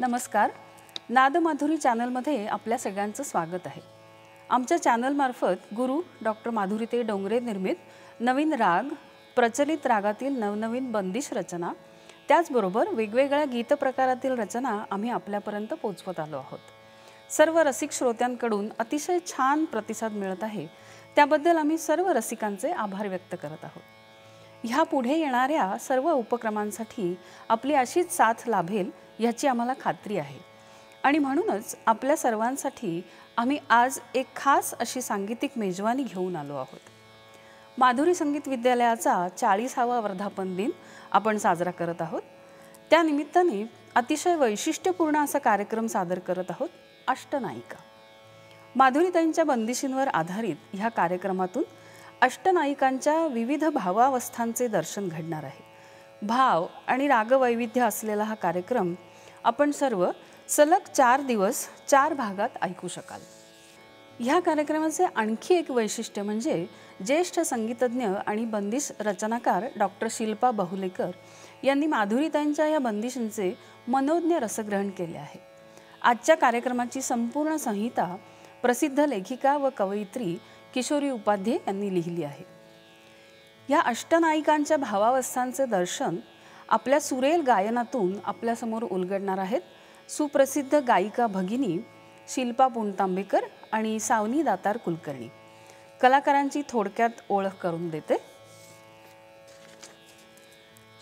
नमस्कार. नादमाधुरी चॅनलमध्ये आपल्या सगळ्यांचं स्वागत आहे. आमच्या चॅनलमार्फत गुरु डॉक्टर माधुरीताई डोंगरे निर्मित नवीन राग, प्रचलित रागातील नवनवीन बंदिश रचना, त्याचबरोबर वेगवेगळ्या गीत प्रकारातील रचना आम्ही आपल्यापर्यंत पोहोचवत आलो आहोत. सर्व रसिक श्रोत्यांकडून अतिशय छान प्रतिसाद मिळत आहे. त्याबद्दल आम्ही सर्व रसिकांचे आभार व्यक्त करत आहोत. ह्या पुढे येणाऱ्या सर्व उपक्रमांसाठी आपली अशीच साथ लाभेल याची आम्हाला खात्री आहे. आणि म्हणूनच आपल्या सर्वांसाठी आम्ही आज एक खास अशी सांगीतिक मेजवानी घेऊन आलो आहोत. माधुरी संगीत विद्यालयाचा 40वा वर्धापन दिन आपण साजरा करत आहोत. त्या निमित्ताने अतिशय वैशिष्ट्यपूर्ण असा कार्यक्रम सादर करत आहोत, अष्टनायिका. माधुरीताईंच्या बंदिशींवर आधारित ह्या कार्यक्रमातून अष्टनायिकांच्या विविध भावावस्थांचे दर्शन घडणार आहे. भाव आणि रागवैविध्य असलेला हा कार्यक्रम आपण सर्व सलग 4 दिवस 4 भागात ऐकू शकाल. ह्या कार्यक्रमाचे आणखी एक वैशिष्ट्य म्हणजे ज्येष्ठ संगीतज्ञ आणि बंदिश रचनाकार डॉक्टर शिल्पा बहुलेकर यांनी माधुरीताईंच्या या बंदिशींचे मनोज्ञ रसग्रहण केले आहे. आजच्या कार्यक्रमाची संपूर्ण संहिता प्रसिद्ध लेखिका व कवयित्री किशोरी उपाध्ये यांनी लिहिली आहे. या अष्टनायिकांच्या भावावस्थांचे दर्शन आपल्या सुरेल गायनातून आपल्यासमोर उलगडणार आहेत सुप्रसिद्ध गायिका भगिनी शिल्पा पुणतांबेकर आणि सावनी दातार कुलकर्णी. कलाकारांची थोडक्यात ओळख करून देते.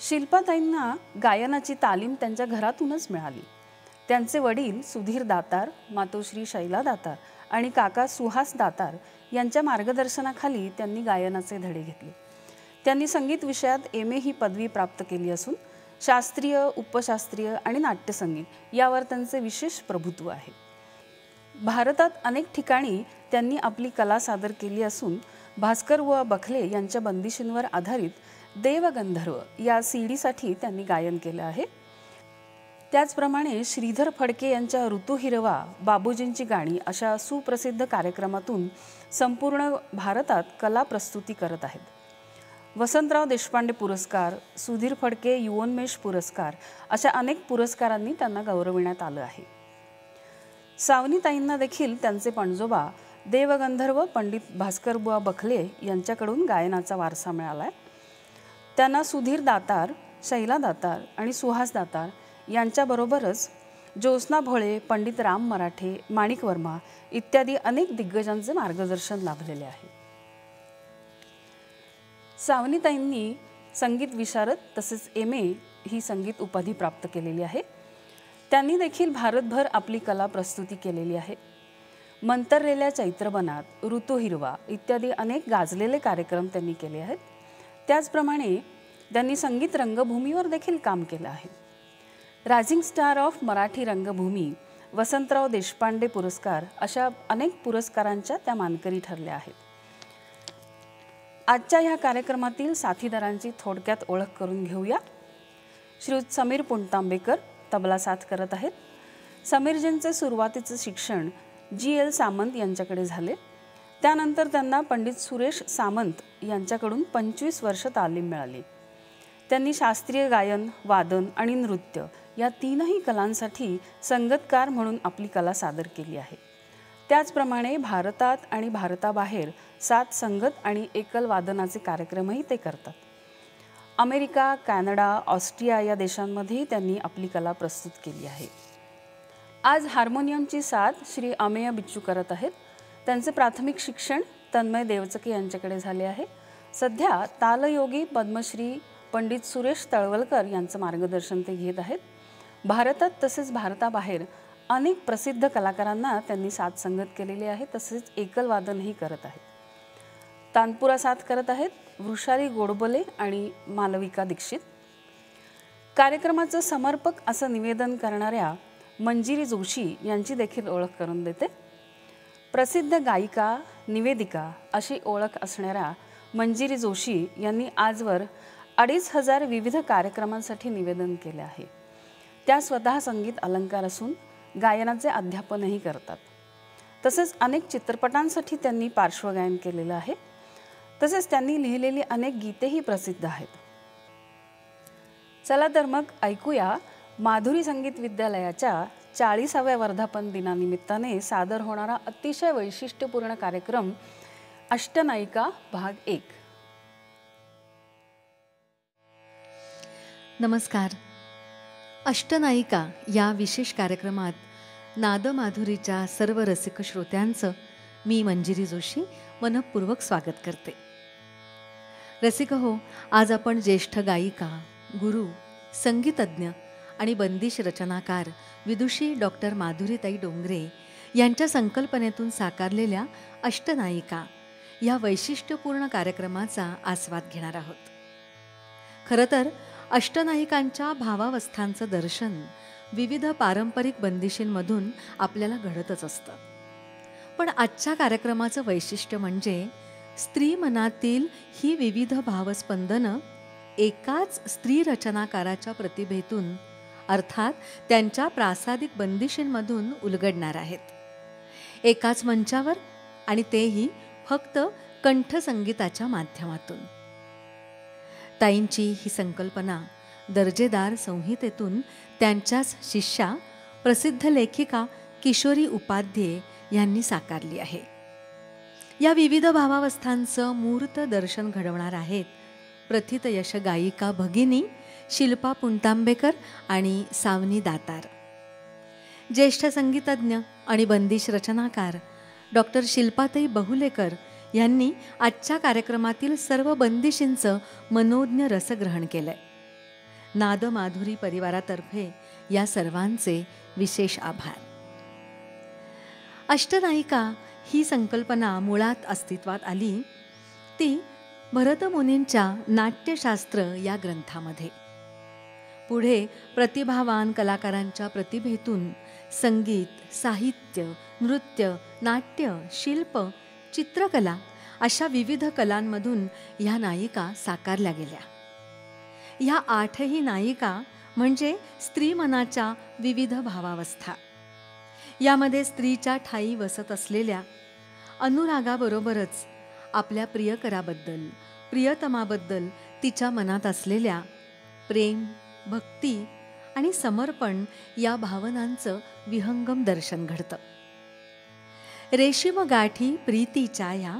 शिल्पाताईंना गायनाची तालीम त्यांच्या घरातूनच मिळाली. त्यांचे वडील सुधीर दातार, मातोश्री शैला दातार आणि काका सुहास दातार यांच्या मार्गदर्शनाखाली त्यांनी गायनाचे धडे घेतले. त्यांनी संगीत विषयात M.A. ही पदवी प्राप्त केली असून शास्त्रीय, उपशास्त्रीय आणि नाट्यसंगीत यावर त्यांचे विशेष प्रभुत्व आहे. भारतात अनेक ठिकाणी त्यांनी आपली कला सादर केली असून भास्कर व बखले यांच्या बंदिशींवर आधारित देवगंधर्व या CD त्यांनी गायन केलं आहे. त्याचप्रमाणे श्रीधर फडके यांच्या ऋतू हिरवा, बाबूजींची गाणी अशा सुप्रसिद्ध कार्यक्रमातून संपूर्ण भारतात कला प्रस्तुती करत आहेत. वसंतराव देशपांडे पुरस्कार, सुधीर फडके युवोन्मेष पुरस्कार अशा अनेक पुरस्कारांनी त्यांना गौरविण्यात आलं आहे. सावनीताईंना देखील त्यांचे पणजोबा देवगंधर्व पंडित भास्करबुवा बखले यांच्याकडून गायनाचा वारसा मिळाला आहे. त्यांना सुधीर दातार, शैला दातार आणि सुहास दातार यांच्याबरोबरच ज्योत्स्ना भोळे, पंडित राम मराठे, माणिक वर्मा इत्यादी अनेक दिग्गजांचे मार्गदर्शन लाभलेले आहे. सावनीताईंनी संगीत विशारद तसेच M.A. ही संगीत उपाधी प्राप्त केलेली आहे. त्यांनी देखील भारतभर आपली कला प्रस्तुती केलेली आहे. मंतरलेल्या चैत्रबनात, ऋतू हिरवा इत्यादी अनेक गाजलेले कार्यक्रम त्यांनी केले आहेत. त्याचप्रमाणे त्यांनी संगीत रंगभूमीवर देखील काम केलं आहे. रायझिंग स्टार ऑफ मराठी रंगभूमी, वसंतराव देशपांडे पुरस्कार अशा अनेक पुरस्कारांच्या त्या मानकरी ठरल्या आहेत. आजच्या ह्या कार्यक्रमातील साथीदारांची थोडक्यात ओळख करून घेऊया. श्रीयुत समीर पुणतांबेकर तबला साथ करत आहेत. समीरजींचे सुरुवातीचे शिक्षण G.L. सामंत यांच्याकडे झाले. त्यानंतर त्यांना पंडित सुरेश सामंत यांच्याकडून 25 वर्ष तालीम मिळाली. त्यांनी शास्त्रीय गायन, वादन आणि नृत्य या 3ही कलांसाठी संगतकार म्हणून आपली कला सादर केली आहे. त्याचप्रमाणे भारतात आणि भारताबाहेर 7 संगत आणि एकल वादनाचे कार्यक्रमही ते करतात. अमेरिका, कॅनडा, ऑस्ट्रिया या देशांमध्येही त्यांनी आपली कला प्रस्तुत केली आहे. आज हार्मोनियमची साथ श्री अमेय बिच्चू करत आहेत. त्यांचे प्राथमिक शिक्षण तन्मय देवचके यांच्याकडे झाले आहे. सध्या तालयोगी पद्मश्री पंडित सुरेश तळवलकर यांचं मार्गदर्शन ते घेत आहेत. भारतात तसेच भारताबाहेर अनेक प्रसिद्ध कलाकारांना त्यांनी साथ संगत केलेली आहे. तसेच एकल वादनही करत आहेत. तानपुरा साथ करत आहेत वृषाली गोडबोले आणि मालविका दीक्षित. कार्यक्रमाचं समर्पक असं निवेदन करणाऱ्या मंजिरी जोशी यांची देखील ओळख करून देते. प्रसिद्ध गायिका, निवेदिका अशी ओळख असणाऱ्या मंजिरी जोशी यांनी आजवर 2500 विविध कार्यक्रमांसाठी निवेदन केले आहे. त्या स्वतः संगीत अलंकार असून गायनाचे अध्यापनही करतात. तसेच अनेक चित्रपटांसाठी त्यांनी पार्श्वगायन केलेलं आहे. तसेच त्यांनी लिहिलेली अनेक गीतेही प्रसिद्ध आहेत. चला तर मग ऐकूया माधुरी संगीत विद्यालयाच्या 40व्या वर्धापन दिनानिमित्ताने सादर होणारा अतिशय वैशिष्ट्यपूर्ण कार्यक्रम अष्टनायिका भाग 1। नमस्कार। अष्टनायिका या विशेष कार्यक्रमात नादमाधुरीच्या सर्व रसिक श्रोत्यांचं मी मंजिरी जोशी मनःपूर्वक स्वागत करते। रसिक हो, आज आपण ज्येष्ठ गायिका, गुरु, संगीतज्ञ आणि बंदिश रचनाकार विदुषी डॉक्टर माधुरीताई डोंगरे यांच्या संकल्पनेतून साकारलेल्या अष्टनायिका या वैशिष्ट्यपूर्ण कार्यक्रमाचा आस्वाद घेणार आहोत। खरं तर अष्टनायिकांच्या भावावस्थांचं दर्शन विविध पारंपरिक बंदिशींमधून आपल्याला घडतच असतं, पण आजच्या कार्यक्रमाचं वैशिष्ट्य म्हणजे स्त्री मनातील ही विविध भावस्पंदनं एकाच स्त्री रचनाकाराच्या प्रतिभेतून अर्थात त्यांच्या प्रासादिक बंदिशींमधून उलगडणार आहेत, एकाच मंचावर, आणि तेही फक्त कंठसंगीताच्या माध्यमातून। ताईंची ही संकल्पना दर्जेदार संहितेतून त्यांच्याच शिष्या प्रसिद्ध लेखिका किशोरी उपाध्ये यांनी साकारली आहे। या विविध भावावस्थांचं मूर्त दर्शन घडवणार आहेत प्रथित यश गायिका भगिनी शिल्पा पुणतांबेकर आणि सावनी दातार। ज्येष्ठ संगीतज्ञ आणि बंदिश रचनाकार डॉक्टर शिल्पाताई बहुलेकर यांनी आजच्या कार्यक्रमातील सर्व बंदिशींचं मनोज्ञ रसग्रहण केलंय। नादमाधुरी परिवारातर्फे या सर्वांचे विशेष आभार। अष्टनायिका ही संकल्पना मुळात अस्तित्वात आली ती भरतमुनींच्या नाट्यशास्त्र या ग्रंथामध्ये। पुढे प्रतिभावान कलाकारांच्या प्रतिभेतून संगीत, साहित्य, नृत्य, नाट्य, शिल्प, चित्रकला अशा विविध कलांमधून ह्या नायिका साकारल्या गेल्या। ह्या 8ही नायिका म्हणजे स्त्री मनाच्या विविध भावावस्था। यामध्ये स्त्रीच्या ठायी वसत असलेल्या अनुरागाबरोबरच आपल्या प्रियकराबद्दल, प्रियतमाबद्दल तिच्या मनात असलेल्या प्रेम, भक्ती आणि समर्पण या भावनांचं विहंगम दर्शन घडतं। रेशीम गाठी प्रीतीच्या या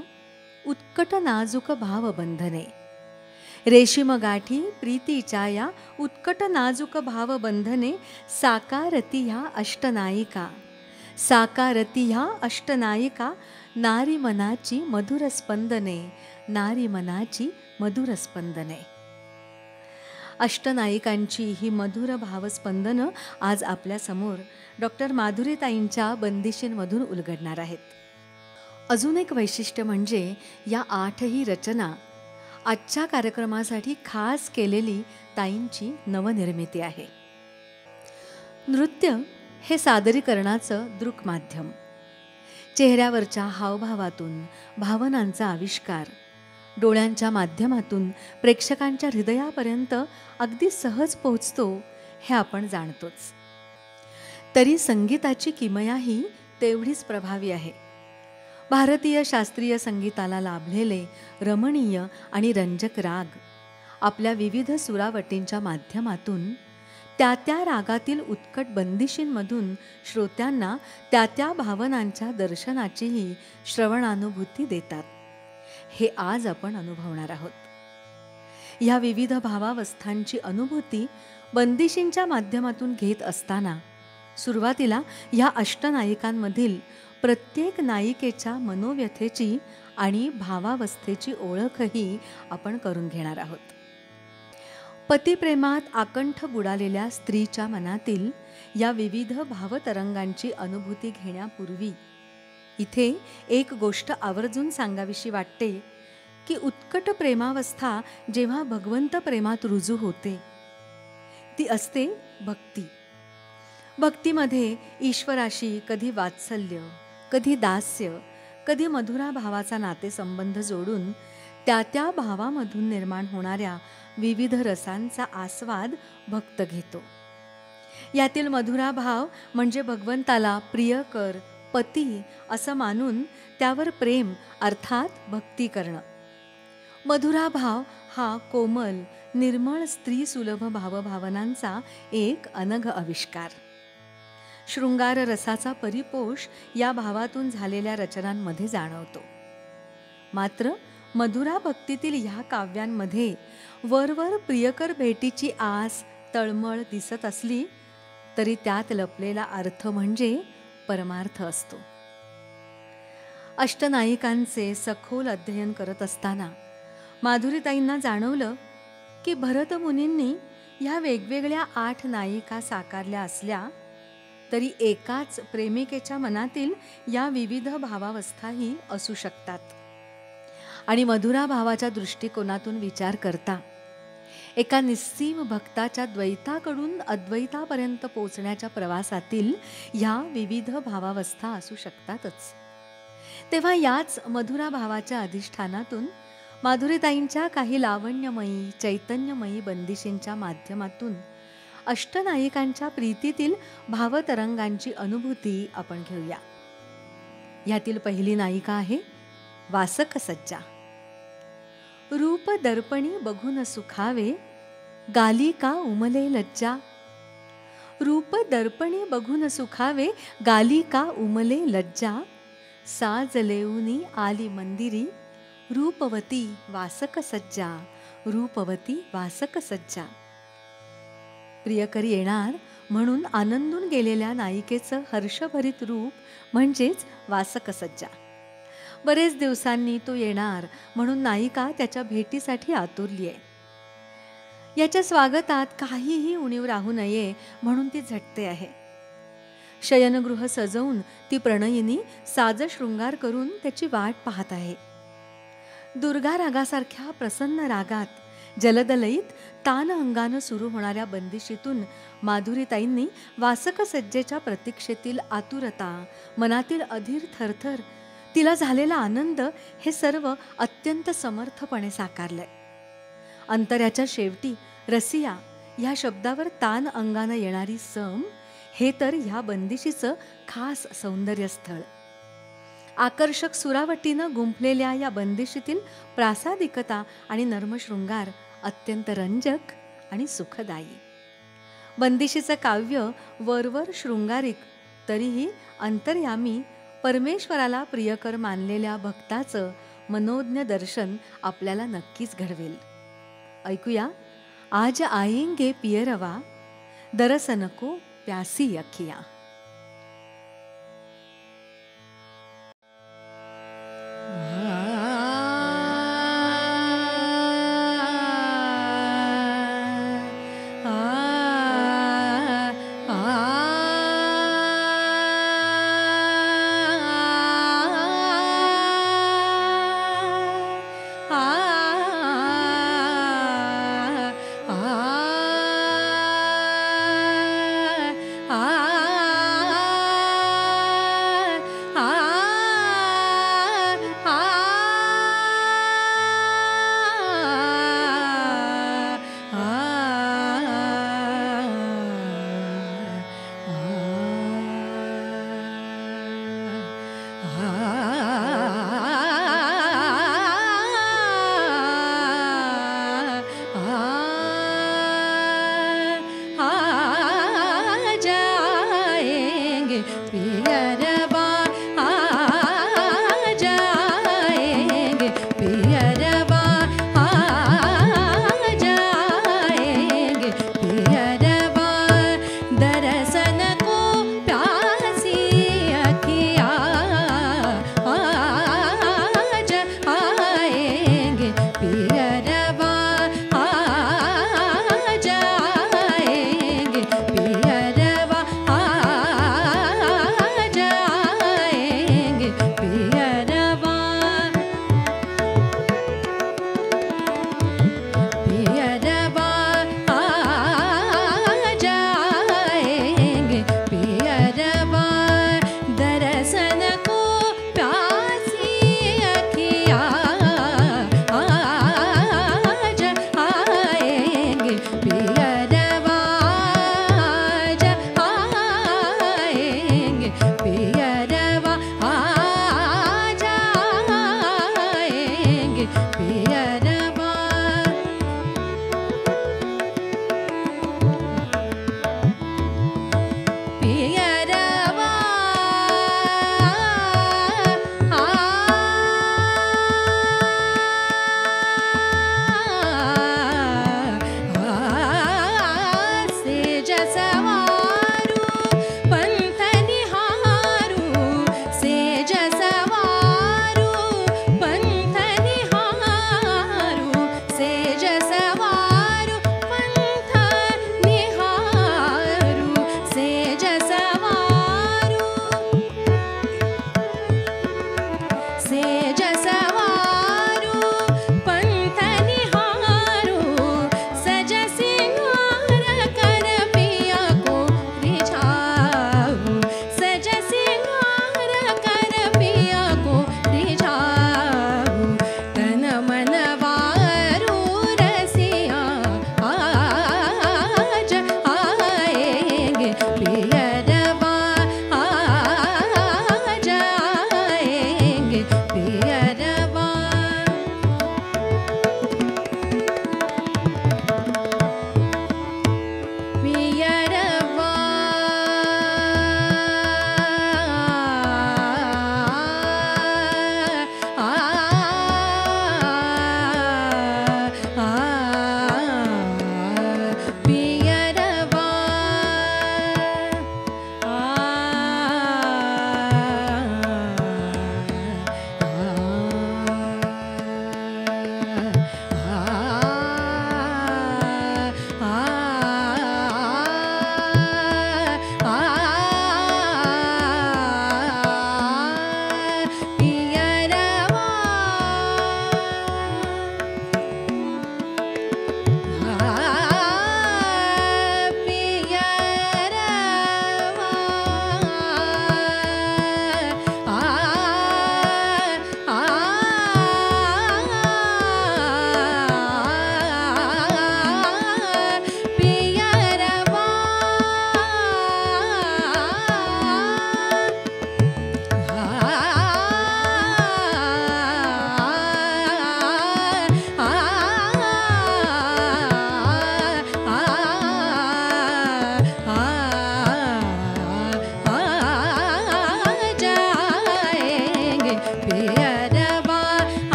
उत्कट नाजूक भावबंधने, रेशीम गाठी प्रीतीच्या या उत्कट नाजूक भावबंधने साकारती ह्या अष्टनायिका, साकारती ह्या अष्टनायिका नारी मनाची मधुर स्पंदने, नारी मनाची मधुर स्पंदने। अष्टनायिकांची ही मधुर भावस्पंदनं आज आपल्यासमोर डॉक्टर माधुरीताईंच्या बंदिशींमधून उलगडणार आहेत। अजून एक वैशिष्ट्य म्हणजे या 8ही रचना आजच्या कार्यक्रमासाठी खास केलेली ताईंची नवनिर्मिती आहे। नृत्य हे सादरीकरणाचं दृक माध्यम, चेहऱ्यावरच्या हावभावातून भावनांचा आविष्कार, डोळ्यांच्या माध्यमातून प्रेक्षकांच्या हृदयापर्यंत अगदी सहज पोहोचतो हे आपण जाणतोच। तरी संगीताची किमयाही तेवढीच प्रभावी आहे। भारतीय शास्त्रीय संगीताला लाभलेले रमणीय आणि रंजक राग आपल्या विविध सुरावटींच्या माध्यमातून त्या रागातील उत्कट बंदिशींमधून श्रोत्यांना त्या भावनांच्या दर्शनाचीही श्रवणानुभूती देतात। हे आज आपण अनुभवणार आहोत। ह्या विविध भावावस्थांची अनुभूती बंदिशींच्या माध्यमातून घेत असताना सुरुवातीला ह्या अष्टनायिकांमधील प्रत्येक नायिकेच्या मनोव्यथेची आणि भावावस्थेची ओळखही आपण करून घेणार आहोत। पतिप्रेमात आकंठ बुडालेल्या स्त्रीच्या मनातील या विविध भावतरंगांची अनुभूती घेण्यापूर्वी इथे एक गोष्ट आवर्जून सांगावीशी वाटते की उत्कट प्रेमावस्था जेव्हा भगवंत प्रेमात रुजू होते ती असते भक्ती। भक्तीमध्ये ईश्वराशी कधी वात्सल्य, कधी दास्य, कधी मधुरा भावाचा नातेसंबंध जोडून त्या भावामधून निर्माण होणाऱ्या विविध रसांचा आस्वाद भक्त घेतो। यातील मधुरा भाव म्हणजे भगवंताला प्रियकर, पती असं मानून त्यावर प्रेम अर्थात भक्ती करणं। मधुरा भाव हा कोमल, निर्मळ स्त्री सुलभ भावभावनांचा एक अनघ आविष्कार. शृंगार रसाचा परिपोष या भावातून झालेल्या रचनांमध्ये जाणवतो. मात्र मधुरा भक्तीतील ह्या काव्यांमध्ये वरवर प्रियकर भेटीची आस तळमळ दिसत असली तरी त्यात लपलेला अर्थ म्हणजे परमार्थ असतो. अष्टनायिकांचे सखोल अध्ययन करत असताना माधुरीताईंना जाणवलं की भरतमुनींनी ह्या वेगवेगळ्या 8 नायिका साकारल्या असल्या तरी एकाच प्रेमिकेच्या मनातील या विविध भावावस्थाही असू शकतात. आणि मधुरा भावाच्या दृष्टिकोनातून विचार करता एका निस्सीम भक्ताच्या द्वैताकडून अद्वैतापर्यंत पोचण्याच्या प्रवासातील ह्या विविध भावावस्था असू शकतातच. तेव्हा याच मधुरा भावाच्या अधिष्ठानातून माधुरीताईंच्या काही लावण्यमयी चैतन्यमयी बंदिशींच्या माध्यमातून अष्टनायिकांच्या प्रीतीतील भावतरंगांची अनुभूती आपण घेऊया. यातील पहिली नायिका आहे वासक सज्जा. रूप दर्पणी बघून सुखावे, गाली का उमले लज्जा. रूप दर्पणी बघून सुखावे, गाली का उमले लज्जा. साज लेऊनी आली मंदिरी, रूपवती वासक सज्जा. रूपवती वासक सज्जा. प्रियकरी येणार म्हणून आनंदून गेलेल्या नायिकेचं हर्षभरित रूप म्हणजेच वासक सज्जा. बरेच दिवसांनी तो येणार म्हणून नायिका त्याच्या भेटीसाठी आतुरली आहे. याच्या स्वागतात काहीही उणीव राहू नये म्हणून ती झटते आहे. शयनगृह सजवून ती प्रणयिनी साज शृंगार करून त्याची वाट पाहत आहे. दुर्गा रागासारख्या प्रसन्न रागात जलदलयीत तान अंगानं सुरू होणाऱ्या बंदिशीतून माधुरीताईंनी वासक सज्जेच्या प्रतीक्षेतील आतुरता, मनातील अधीर थरथर, तिला झालेला आनंद हे सर्व अत्यंत समर्थपणे साकारलंय. अंतऱ्याच्या शेवटी रसिया ह्या शब्दावर तान अंगानं येणारी सम हे तर ह्या बंदिशीचं खास सौंदर्यस्थळ. आकर्षक सुरावटीनं गुंफलेल्या या बंदिशीतील प्रासादिकता आणि नर्मशृंगार अत्यंत रंजक आणि सुखदायी. बंदिशीचं काव्य वरवर शृंगारिक तरीही अंतर्यामी परमेश्वराला प्रियकर मानलेल्या भक्ताचं मनोज्ञ दर्शन आपल्याला नक्कीच घडवेल. ऐकूया आज आएंगे पियरवा, दरसन को प्यासी अखियाँ. आ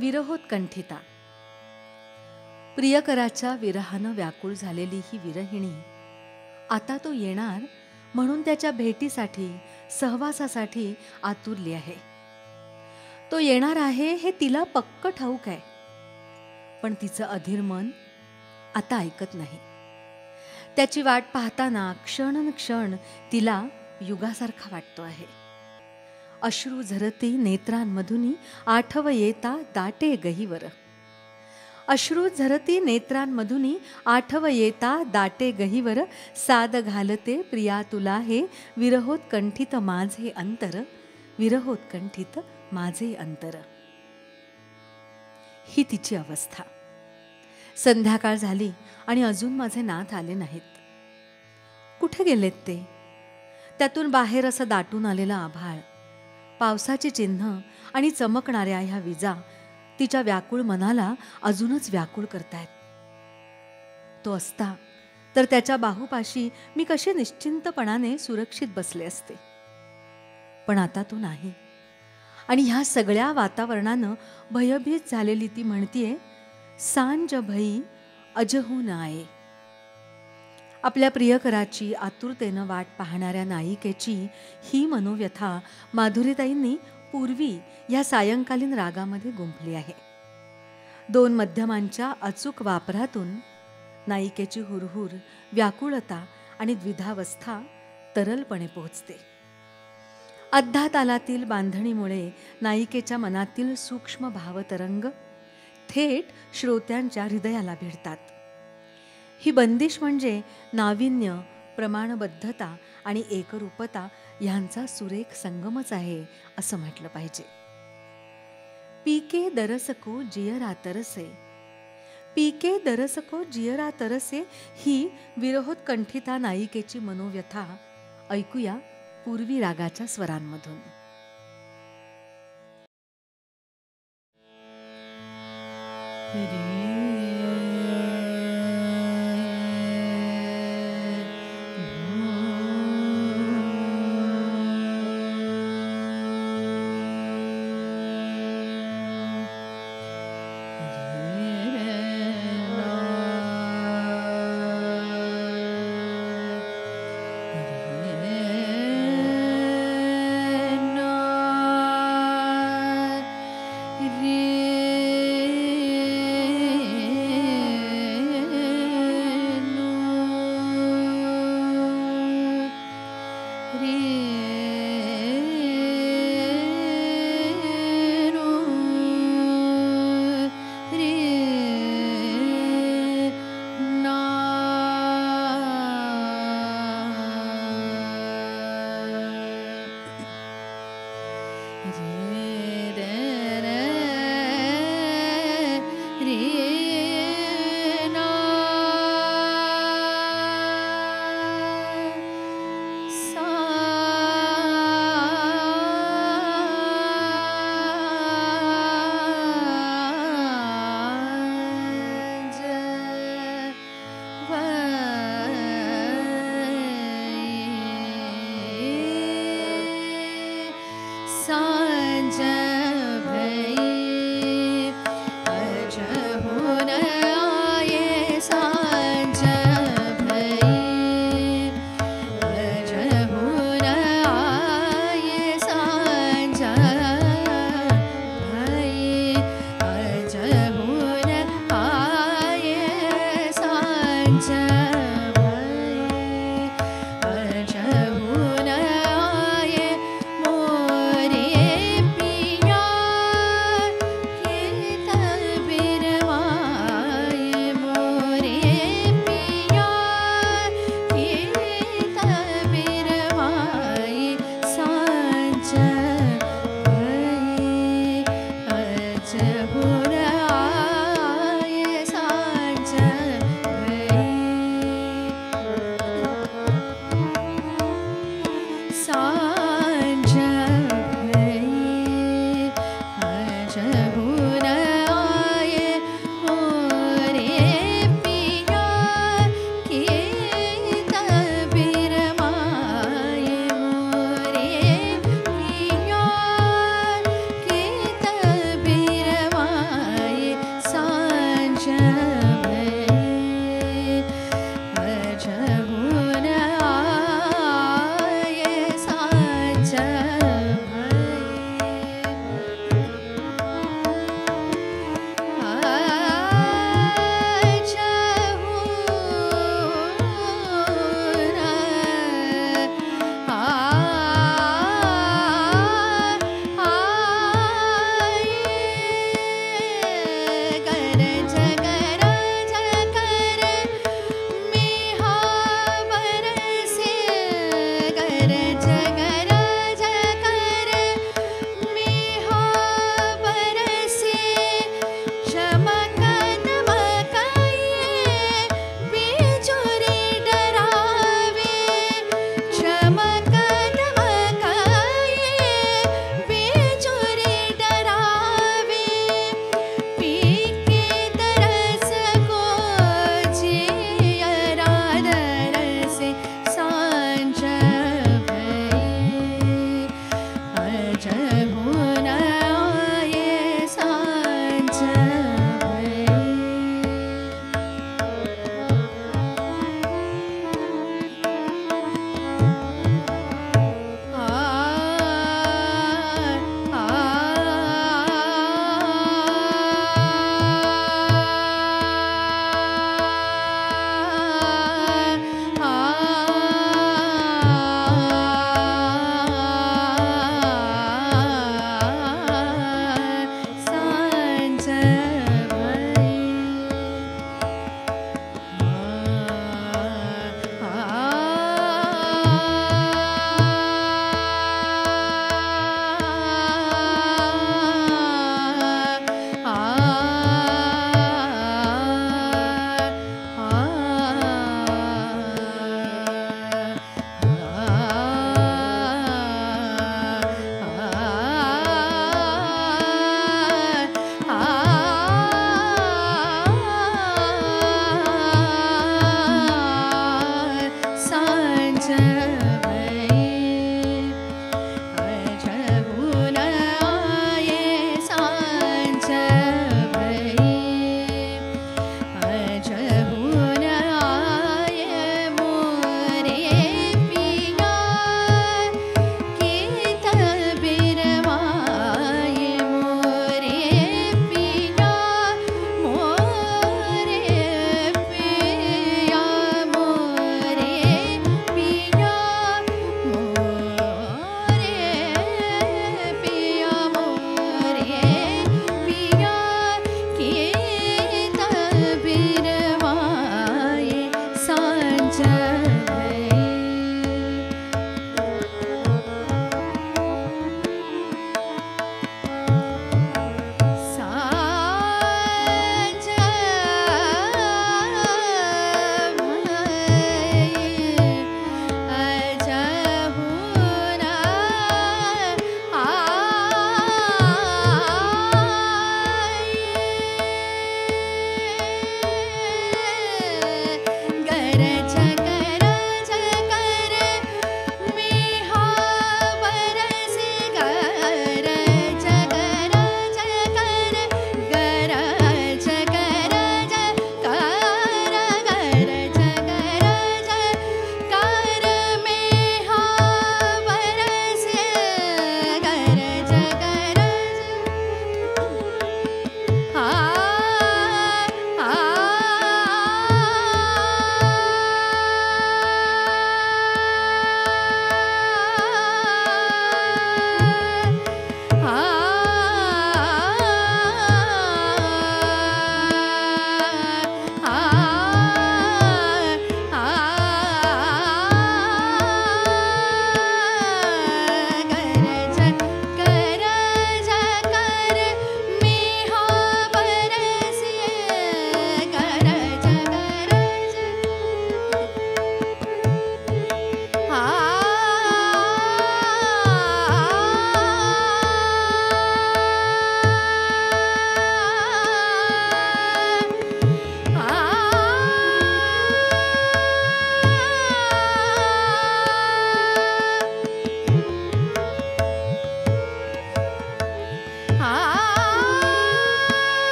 विरहोत्कंठिता. प्रियकराच्या विरहानं व्याकुळ झालेली ही विरहिणी आता तो येणार म्हणून त्याच्या भेटीसाठी, सहवासासाठी आतुरली आहे. तो येणार आहे हे तिला पक्क ठाऊक आहे, पण तिचं अधीर मन आता ऐकत नाही. त्याची वाट पाहताना क्षण तिला युगासारखा वाटतो आहे. अश्रू झरती नेत्रांमधुनी आठव येता दाटे गहिवर. अश्रू झरती नेत्रांमधुनी आठव येता दाटे गहिवर. साद घालते प्रिया तुला हे विरहोत्कंठित माझे अंतर. विरहोत्कंठित माझे अंतर. ही तिची अवस्था. संध्याकाळ झाली आणि अजून माझे नाथ आले नाहीत. कुठे गेलेत ते? त्यातून बाहेर असं दाटून आलेलं आभाळ, पावसाची चिन्ह आणि चमकणाऱ्या ह्या विजा तिच्या व्याकुळ मनाला अजूनच व्याकुळ करतायत. तो असता तर त्याच्या बाहुपाशी मी कशी निश्चिंतपणाने सुरक्षित बसले असते. पण आता तो नाही. आणि ह्या सगळ्या वातावरणानं भयभीत झालेली ती म्हणतीये, सांज भई अजहू नाये. आपल्या प्रियकराची आतुरतेनं वाट पाहणाऱ्या नायिकेची ही मनोव्यथा माधुरीताईंनी पूर्वी या सायंकालीन रागामध्ये गुंफली आहे. 2 मध्यमांच्या अचूक वापरातून नायिकेची हुरहुर, व्याकुळता आणि द्विधावस्था तरलपणे पोहोचते. अध्या तालातील बांधणीमुळे नायिकेच्या मनातील सूक्ष्म भावतरंग थेट श्रोत्यांच्या हृदयाला भिडतात. ही बंदिश म्हणजे नाविन्य, प्रमाणबद्धता आणि एकरूपता ह्यांचा सुरेख संगमच आहे असं म्हटलं पाहिजे. पीके दरसको जियरा तरसे. पीके दरसको जियरा तरसे ही विरहोत्कंठिता नायिकेची मनोव्यथा ऐकूया पूर्वी रागाच्या स्वरांमधून.